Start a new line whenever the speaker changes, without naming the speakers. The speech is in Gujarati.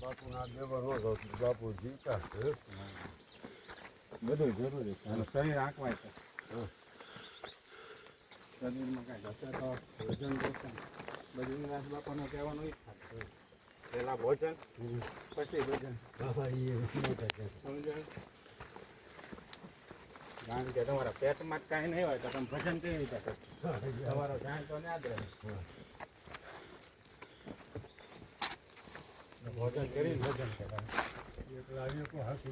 બાપુ ના દેવા ન જાવ બાપુ જીવતા બધું જરૂરી છે શરીર આંકવાય છે શરીરમાં કાંઈ ઘટે તો ભોજન જોશે બધું બાપાનો કહેવાનો જ થાય પહેલાં ભોજન પછી ભોજન સમજાય કારણ કે તમારા પેટમાં જ કાંઈ નહીં હોય તો તમે ભજન કેવી રીતે કરો તમારો ધ્યાન તો યાદ રહે ભોજન કરીને ભજન કરાય એટલે આવ્યો કોઈ હાથ